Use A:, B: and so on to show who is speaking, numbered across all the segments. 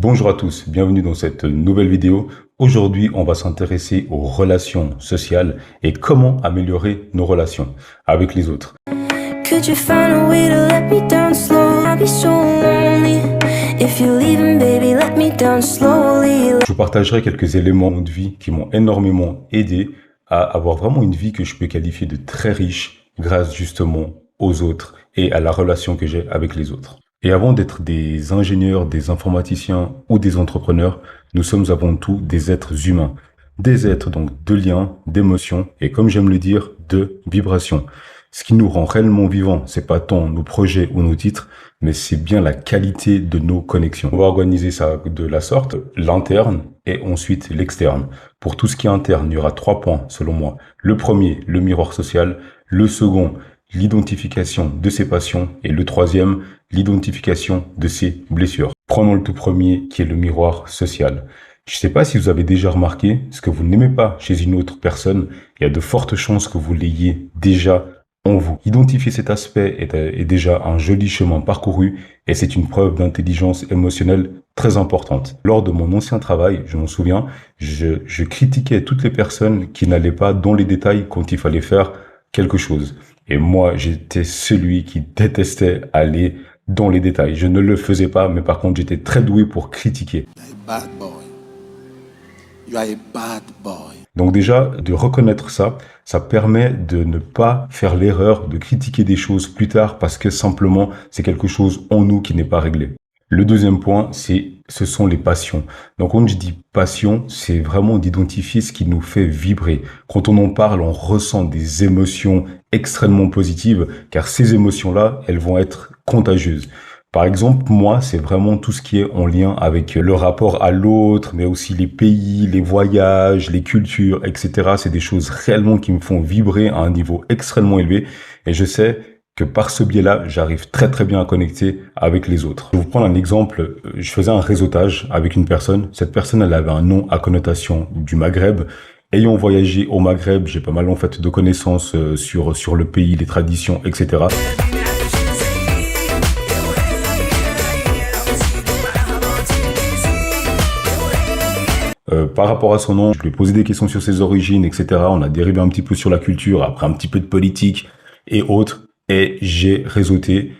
A: Bonjour à tous, bienvenue dans cette nouvelle vidéo. Aujourd'hui, on va s'intéresser aux relations sociales et comment améliorer nos relations avec les autres.
B: Could you find a way to let me down slow? I'll be so lonely. If you're leaving, baby, let me down slowly.
A: Je vous partagerai quelques éléments de vie qui m'ont énormément aidé à avoir vraiment une vie que je peux qualifier de très riche grâce justement aux autres et à la relation que j'ai avec les autres. Et avant d'être des ingénieurs, des informaticiens ou des entrepreneurs, nous sommes avant tout des êtres humains. Des êtres donc de liens, d'émotions et comme j'aime le dire, de vibrations. Ce qui nous rend réellement vivants, c'est pas tant nos projets ou nos titres, mais c'est bien la qualité de nos connexions. On va organiser ça de la sorte, l'interne et ensuite l'externe. Pour tout ce qui est interne, il y aura 3 points selon moi. Le premier, le miroir social. Le second, l'identification de ses passions. Et le troisième, l'identification de ses blessures. Prenons le tout premier qui est le miroir social. Je ne sais pas si vous avez déjà remarqué, ce que vous n'aimez pas chez une autre personne, il y a de fortes chances que vous l'ayez déjà en vous. Identifier cet aspect est déjà un joli chemin parcouru et c'est une preuve d'intelligence émotionnelle très importante. Lors de mon ancien travail, je m'en souviens, je critiquais toutes les personnes qui n'allaient pas dans les détails quand il fallait faire quelque chose. Et moi, j'étais celui qui détestait aller dans les détails. Je ne le faisais pas, mais par contre, j'étais très doué pour critiquer.
C: Bad boy. You are a bad boy.
A: Donc déjà, de reconnaître ça, ça permet de ne pas faire l'erreur de critiquer des choses plus tard parce que simplement, c'est quelque chose en nous qui n'est pas réglé. Le deuxième point, ce sont les passions. Donc quand je dis passion, c'est vraiment d'identifier ce qui nous fait vibrer. Quand on en parle, on ressent des émotions extrêmement positives car ces émotions-là, elles vont être contagieuses. Par exemple, moi, c'est vraiment tout ce qui est en lien avec le rapport à l'autre, mais aussi les pays, les voyages, les cultures, etc. C'est des choses réellement qui me font vibrer à un niveau extrêmement élevé. Et je sais que par ce biais-là, j'arrive très très bien à connecter avec les autres. Je vais vous prendre un exemple. Je faisais un réseautage avec une personne. Cette personne, elle avait un nom à connotation du Maghreb. Ayant voyagé au Maghreb, j'ai pas mal en fait de connaissances sur le pays, les traditions, etc. Par rapport à son nom, je lui ai posé des questions sur ses origines, etc. On a dérivé un petit peu sur la culture, après un petit peu de politique et autres. Et j'ai réseauté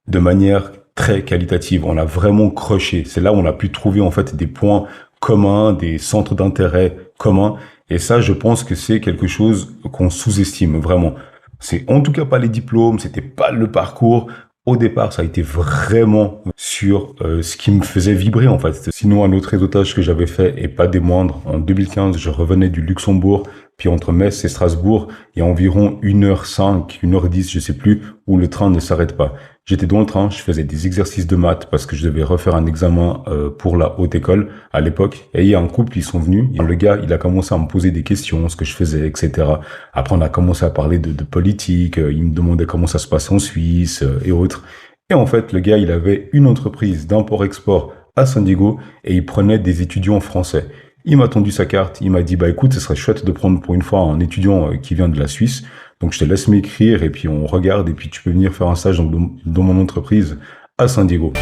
A: de manière très qualitative. On a vraiment croché. C'est là où on a pu trouver en fait des points communs, des centres d'intérêt communs. Et ça, je pense que c'est quelque chose qu'on sous-estime vraiment. C'est en tout cas pas les diplômes, c'était pas le parcours. Au départ, ça a été vraiment sur ce qui me faisait vibrer en fait. Sinon, un autre réseautage que j'avais fait, et pas des moindres, en 2015, je revenais du Luxembourg, puis entre Metz et Strasbourg, il y a environ 1h05, 1h10, je sais plus, où le train ne s'arrête pas. J'étais dans le train, je faisais des exercices de maths parce que je devais refaire un examen pour la haute école à l'époque. Et il y a un couple, ils sont venus. Et le gars, il a commencé à me poser des questions, ce que je faisais, etc. Après, on a commencé à parler de politique. Il me demandait comment ça se passe en Suisse et autres. Et en fait, le gars, il avait une entreprise d'import-export à San Diego et il prenait des étudiants français. Il m'a tendu sa carte, il m'a dit, bah écoute, ce serait chouette de prendre pour une fois un étudiant qui vient de la Suisse. Donc je te laisse m'écrire et puis on regarde et puis tu peux venir faire un stage dans mon entreprise à San Diego.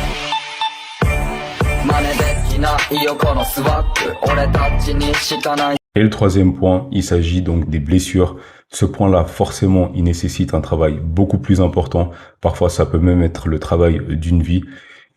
A: Et le troisième point, il s'agit donc des blessures. Ce point-là, forcément, il nécessite un travail beaucoup plus important. Parfois, ça peut même être le travail d'une vie.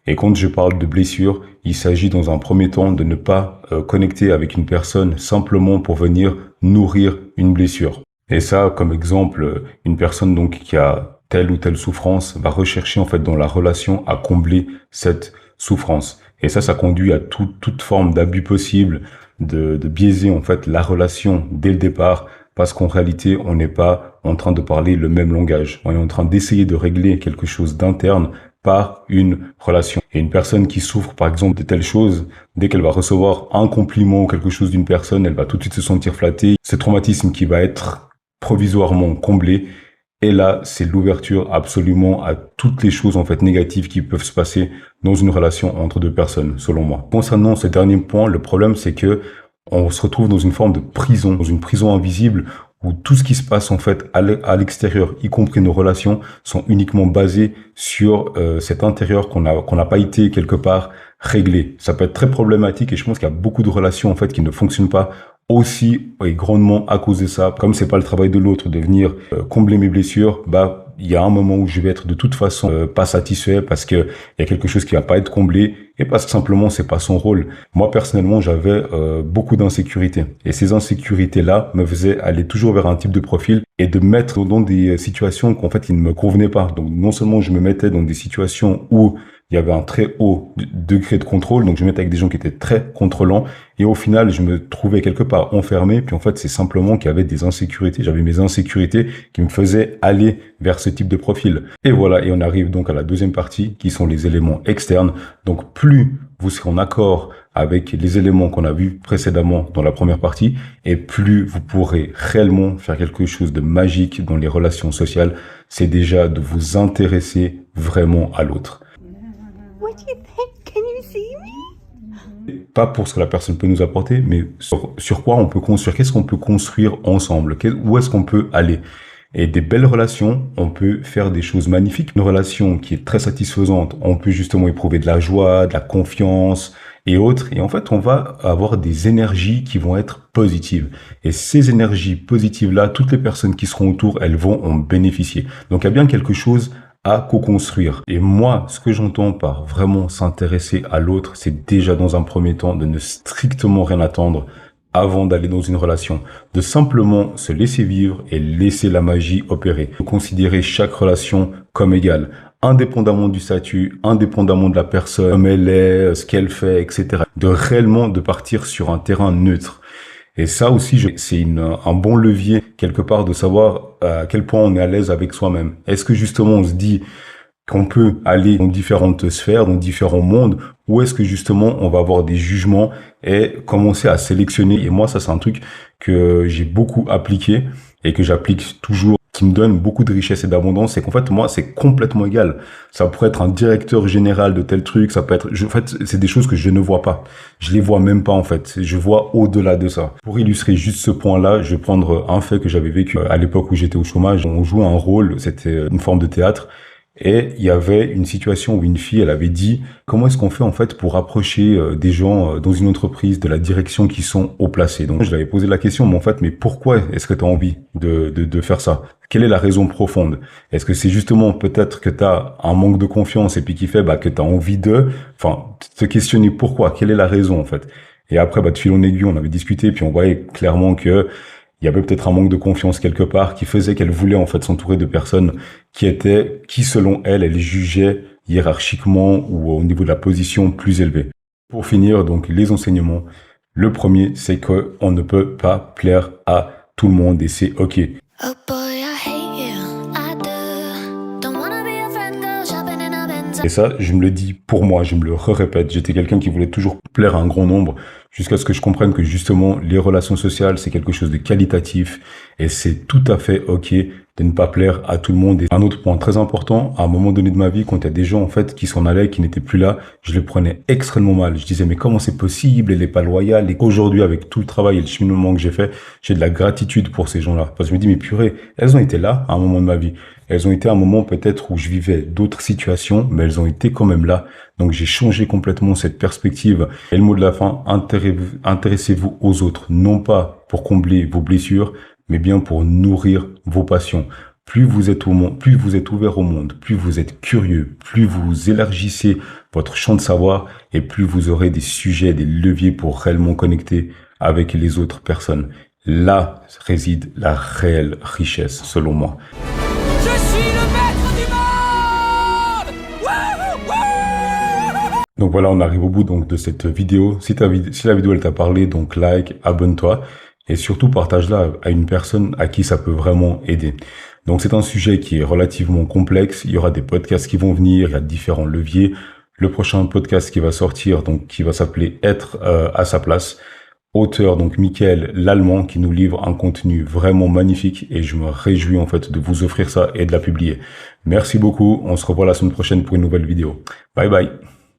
A: Et quand je parle de blessures, il s'agit dans un premier temps de ne pas connecter avec une personne simplement pour venir nourrir une blessure. Et ça, comme exemple, une personne donc qui a telle ou telle souffrance va rechercher en fait dans la relation à combler cette souffrance. Et ça conduit à toute forme d'abus possible, de biaiser en fait la relation dès le départ, parce qu'en réalité, on n'est pas en train de parler le même langage. On est en train d'essayer de régler quelque chose d'interne par une relation. Et une personne qui souffre, par exemple, de telle chose, dès qu'elle va recevoir un compliment ou quelque chose d'une personne, elle va tout de suite se sentir flattée. Ce traumatisme qui va être provisoirement comblé. Et là, c'est l'ouverture absolument à toutes les choses en fait négatives qui peuvent se passer dans une relation entre deux personnes, selon moi. Concernant ce dernier point, le problème, c'est que on se retrouve dans une forme de prison, dans une prison invisible où tout ce qui se passe en fait à l'extérieur, y compris nos relations, sont uniquement basées sur cet intérieur qu'on n'a pas été quelque part réglé. Ça peut être très problématique et je pense qu'il y a beaucoup de relations en fait qui ne fonctionnent pas aussi et grandement à cause de ça. Comme c'est pas le travail de l'autre de venir combler mes blessures, il y a un moment où je vais être de toute façon pas satisfait parce que il y a quelque chose qui va pas être comblé et parce que simplement c'est pas son rôle. Moi personnellement, j'avais beaucoup d'insécurités et ces insécurités-là me faisaient aller toujours vers un type de profil et de mettre dans des situations qu'en fait qui ne me convenaient pas. Donc non seulement je me mettais dans des situations où il y avait un très haut degré de contrôle, donc je me mettais avec des gens qui étaient très contrôlants, et au final, je me trouvais quelque part enfermé, puis en fait, c'est simplement qu'il y avait des insécurités, j'avais mes insécurités qui me faisaient aller vers ce type de profil. Et voilà, et on arrive donc à la deuxième partie, qui sont les éléments externes. Donc plus vous serez en accord avec les éléments qu'on a vus précédemment dans la première partie, et plus vous pourrez réellement faire quelque chose de magique dans les relations sociales, c'est déjà de vous intéresser vraiment à l'autre.
D: What do you think? Can you see me?
A: Pas pour ce que la personne peut nous apporter, mais sur quoi on peut construire, qu'est-ce qu'on peut construire ensemble, où est-ce qu'on peut aller. Et des belles relations, on peut faire des choses magnifiques. Une relation qui est très satisfaisante, on peut justement éprouver de la joie, de la confiance et autres. Et en fait, on va avoir des énergies qui vont être positives. Et ces énergies positives-là, toutes les personnes qui seront autour, elles vont en bénéficier. Donc, il y a bien quelque chose à co-construire. Et moi, ce que j'entends par vraiment s'intéresser à l'autre, c'est déjà dans un premier temps de ne strictement rien attendre avant d'aller dans une relation, de simplement se laisser vivre et laisser la magie opérer, de considérer chaque relation comme égale, indépendamment du statut, indépendamment de la personne, comme elle est, ce qu'elle fait, etc. De réellement de partir sur un terrain neutre. Et ça aussi, c'est un bon levier, quelque part, de savoir à quel point on est à l'aise avec soi-même. Est-ce que justement on se dit qu'on peut aller dans différentes sphères, dans différents mondes, ou est-ce que justement on va avoir des jugements et commencer à sélectionner. Et moi, ça c'est un truc que j'ai beaucoup appliqué et que j'applique toujours, qui me donne beaucoup de richesse et d'abondance, c'est qu'en fait moi c'est complètement égal. Ça pourrait être un directeur général de tel truc, ça peut être, en fait c'est des choses que je ne vois pas. Je les vois même pas en fait. Je vois au-delà de ça. Pour illustrer juste ce point-là, je vais prendre un fait que j'avais vécu à l'époque où j'étais au chômage. On jouait un rôle, c'était une forme de théâtre. Et il y avait une situation où une fille, elle avait dit « Comment est-ce qu'on fait en fait pour approcher des gens dans une entreprise de la direction qui sont haut placés ?» Donc je lui avais posé la question « Mais en fait, mais pourquoi est-ce que tu as envie de faire ça? Quelle est la raison profonde? Est-ce que c'est justement peut-être que tu as un manque de confiance et puis qui fait que tu as envie de... » Enfin, te questionner pourquoi, quelle est la raison en fait? Et après, de fil en aiguille, on avait discuté puis on voyait clairement que il y avait peut-être un manque de confiance quelque part qui faisait qu'elle voulait en fait s'entourer de personnes qui selon elle, elle jugeait hiérarchiquement ou au niveau de la position plus élevée. Pour finir, donc, les enseignements. Le premier, c'est que on ne peut pas plaire à tout le monde et c'est OK.
B: Oh boy, I hate you, I do. Don't wanna be a friend, go shopping in a Benz.
A: Et ça, je me le dis pour moi, je me le répète. J'étais quelqu'un qui voulait toujours plaire à un grand nombre jusqu'à ce que je comprenne que justement, les relations sociales, c'est quelque chose de qualitatif et c'est tout à fait OK de ne pas plaire à tout le monde. Et un autre point très important, à un moment donné de ma vie, quand il y a des gens en fait qui s'en allaient, qui n'étaient plus là, je les prenais extrêmement mal. Je disais mais comment c'est possible? Elle est pas loyale. Et aujourd'hui, avec tout le travail et le cheminement que j'ai fait, j'ai de la gratitude pour ces gens-là. Parce que je me dis mais purée, elles ont été là à un moment de ma vie. Elles ont été à un moment peut-être où je vivais d'autres situations, mais elles ont été quand même là. Donc j'ai changé complètement cette perspective. Et le mot de la fin, intéressez-vous aux autres, non pas pour combler vos blessures, mais bien pour nourrir vos passions. Plus vous êtes ouvert au monde, plus vous êtes curieux, plus vous élargissez votre champ de savoir et plus vous aurez des sujets, des leviers pour réellement connecter avec les autres personnes. Là réside la réelle richesse, selon moi.
E: Je suis le maître du monde! Wouhou!
A: Donc voilà, on arrive au bout donc de cette vidéo. Si la vidéo elle t'a parlé, donc like, abonne-toi. Et surtout, partage-la à une personne à qui ça peut vraiment aider. Donc, c'est un sujet qui est relativement complexe. Il y aura des podcasts qui vont venir. Il y a différents leviers. Le prochain podcast qui va sortir, donc, qui va s'appeler Être à sa place. Auteur, donc, Mickaël Lallemand, qui nous livre un contenu vraiment magnifique. Et je me réjouis, en fait, de vous offrir ça et de la publier. Merci beaucoup. On se revoit la semaine prochaine pour une nouvelle vidéo. Bye bye.